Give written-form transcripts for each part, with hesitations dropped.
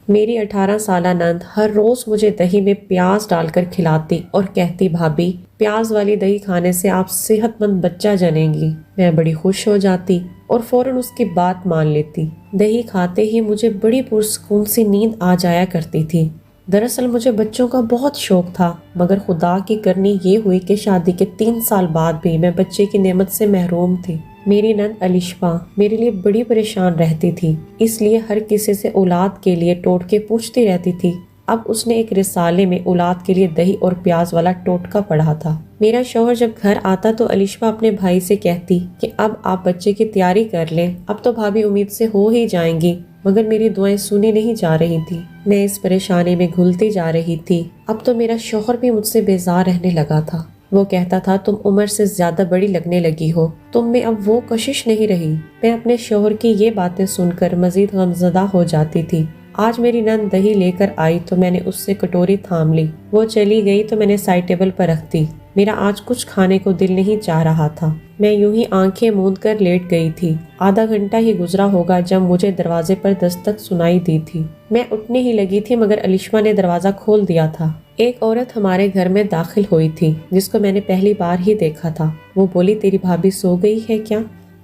میری 18 سالہ نند ہر روز مجھے دہی میں پیاز ڈال کر کھلاتی اور کہتی بھابھی پیاز والی دہی کھانے سے آپ صحت مند بچہ جنیں گی۔ میں بڑی خوش ہو جاتی اور فوراً اس کی بات مان لیتی۔ دہی کھاتے ہی مجھے بڑی پرسکون سی نیند آ جایا کرتی تھی۔ دراصل مجھے بچوں کا بہت شوق تھا، مگر خدا کی کرنی یہ ہوئی کہ شادی کے 3 سال بعد بھی میں بچے کی نعمت سے محروم تھی۔ میری نند علیشبا میرے لیے بڑی پریشان رہتی تھی، اس لیے ہر کسی سے اولاد کے لیے ٹوٹکے پوچھتی رہتی تھی۔ اب اس نے ایک رسالے میں اولاد کے لیے دہی اور پیاز والا ٹوٹکا پڑھا تھا۔ میرا شوہر جب گھر آتا تو علیشبا اپنے بھائی سے کہتی کہ اب آپ بچے کی تیاری کر لیں، اب تو بھابھی امید سے ہو ہی جائیں گی، مگر میری دعائیں سنی نہیں جا رہی تھی۔ میں اس پریشانی میں گھلتی جا رہی تھی۔ اب تو میرا شوہر بھی مجھ سے بیزار رہنے لگا تھا۔ وہ کہتا تھا تم عمر سے زیادہ بڑی لگنے لگی ہو، تم میں اب وہ کشش نہیں رہی۔ میں اپنے شوہر کی یہ باتیں سن کر مزید غمزدہ ہو جاتی تھی۔ آج میری نند دہی لے کر آئی تو میں نے اس سے کٹوری تھام لی۔ وہ چلی گئی تو میں نے سائڈ ٹیبل پر رکھ دی۔ میرا آج کچھ کھانے کو دل نہیں چاہ رہا تھا۔ میں یوں ہی آنکھیں موند کر لیٹ گئی تھی۔ آدھا گھنٹہ ہی گزرا ہوگا جب مجھے دروازے پر دستک سنائی دی تھی۔ میں اٹھنے ہی لگی تھی مگر علیشبا نے دروازہ کھول دیا تھا۔ ایک عورت ہمارے گھر میں داخل ہوئی تھی جس کو میں نے پہلی بار ہی دیکھا تھا۔ وہ بولی تیری بھابھی سو گئی ہے کیا؟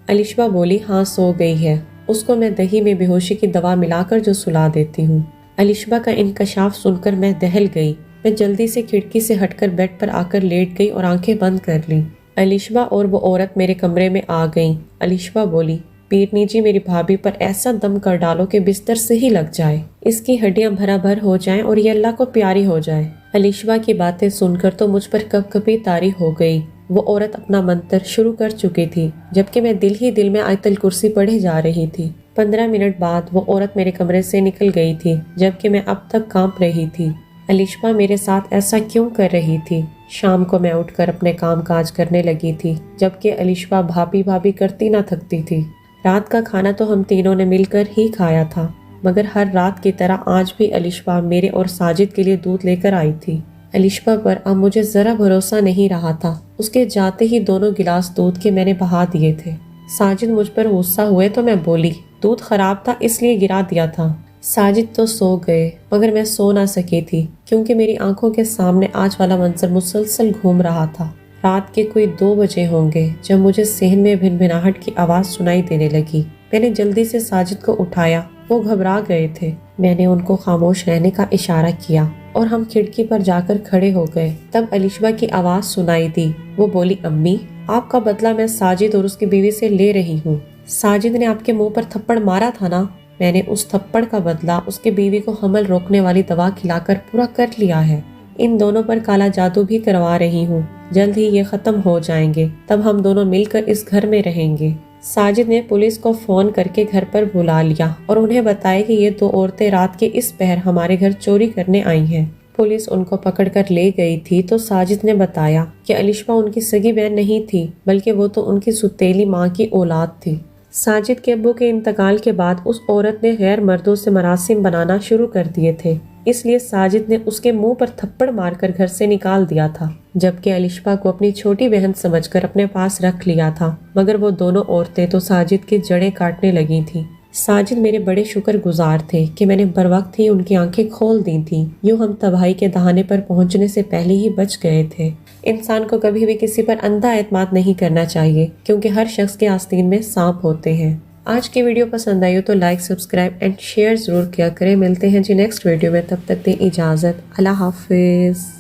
علیشبا بولی ہاں سو گئی ہے، اس کو میں دہی میں بے ہوشی کی دوا ملا کر جو سلا دیتی ہوں۔ علیشبا کا انکشاف سن کر میں دہل گئی۔ میں جلدی سے کھڑکی سے ہٹ کر بیڈ پر آ کر لیٹ گئی اور آنکھیں بند کر لیں۔ علیشبا اور وہ عورت میرے کمرے میں آ گئیں۔ علیشبا بولی پیرنی جی میری بھابھی پر ایسا دم کر ڈالو کہ بستر سے ہی لگ جائے، اس کی ہڈیاں بھرا بھر ہو جائیں اور یہ اللہ کو پیاری ہو جائے۔ علیشبا کی باتیں سن کر تو مجھ پر کب کبھی طاری ہو گئی۔ وہ عورت اپنا منتر شروع کر چکی تھی جبکہ میں دل ہی دل میں آیت الکرسی پڑھے جا رہی تھی۔ 15 منٹ بعد وہ عورت میرے کمرے سے نکل گئی تھی جبکہ میں اب تک کانپ رہی تھی۔ علیشبا میرے ساتھ ایسا کیوں کر رہی تھی؟ شام کو میں اٹھ کر اپنے کام کاج کرنے لگی تھی جبکہ علیشبا بھابھی بھابھی کرتی نہ تھکتی تھی۔ رات کا کھانا تو ہم تینوں نے مل کر ہی کھایا تھا، مگر ہر رات کی طرح آج بھی علیشبا میرے اور ساجد کے لیے دودھ لے کر آئی تھی۔ علیشبا پر اب مجھے ذرا بھروسہ نہیں رہا تھا۔ اس کے جاتے ہی دونوں گلاس دودھ کے میں نے بہا دیے تھے۔ ساجد مجھ پر غصہ ہوئے تو میں بولی دودھ خراب تھا اس لیے گرا دیا تھا۔ ساجد تو سو گئے مگر میں سو نہ سکی تھی کیونکہ میری آنکھوں کے سامنے آج والا منظر مسلسل گھوم رہا تھا۔ رات کے کوئی 2 بجے ہوں گے جب مجھے صحن میں بھنبھناہٹ کی آواز سنائی دینے لگی۔ میں نے جلدی سے ساجد کو اٹھایا، وہ گھبرا گئے تھے۔ میں نے ان کو خاموش رہنے کا اشارہ کیا اور ہم کھڑکی پر جا کر کھڑے ہو گئے۔ تب علیشبا کی آواز سنائی دی۔ وہ بولی امی آپ کا بدلہ میں ساجد اور اس کی بیوی سے لے رہی ہوں۔ ساجد نے آپ کے منہ پر تھپڑ مارا تھا نا، میں نے اس تھپڑ کا بدلہ اس کے بیوی کو حمل روکنے والی دوا کھلا کر پورا کر لیا ہے۔ ان دونوں پر کالا جادو بھی کروا رہی ہوں، جلد ہی یہ ختم ہو جائیں گے، تب ہم دونوں مل کر اس گھر میں رہیں گے۔ ساجد نے پولیس کو فون کر کے گھر پر بلا لیا اور انہیں بتایا کہ یہ 2 عورتیں رات کے اس پہر ہمارے گھر چوری کرنے آئی ہیں۔ پولیس ان کو پکڑ کر لے گئی تھی تو ساجد نے بتایا کہ علیشبا ان کی سگی بہن نہیں تھی بلکہ وہ تو ان کی سوتیلی ماں کی اولاد تھی۔ ساجد کے ابو کے انتقال کے بعد اس عورت نے غیر مردوں سے مراسم بنانا شروع کر دیے تھے، اس لیے ساجد نے اس کے منہ پر تھپڑ مار کر گھر سے نکال دیا تھا، جبکہ علیشبا کو اپنی چھوٹی بہن سمجھ کر اپنے پاس رکھ لیا تھا، مگر وہ دونوں عورتیں تو ساجد کی جڑیں کاٹنے لگی تھیں۔ ساجد میرے بڑے شکر گزار تھے کہ میں نے بروقت ہی ان کی آنکھیں کھول دی تھیں، یوں ہم تباہی کے دہانے پر پہنچنے سے پہلے ہی بچ گئے تھے۔ انسان کو کبھی بھی کسی پر اندھا اعتماد نہیں کرنا چاہیے کیونکہ ہر شخص کے آستین میں سانپ ہوتے ہیں۔ آج کی ویڈیو پسند آئی ہو تو لائک، سبسکرائب اینڈ شیئر ضرور کیا کریں۔ ملتے ہیں جی نیکسٹ ویڈیو میں، تب تک دیں اجازت، اللہ حافظ۔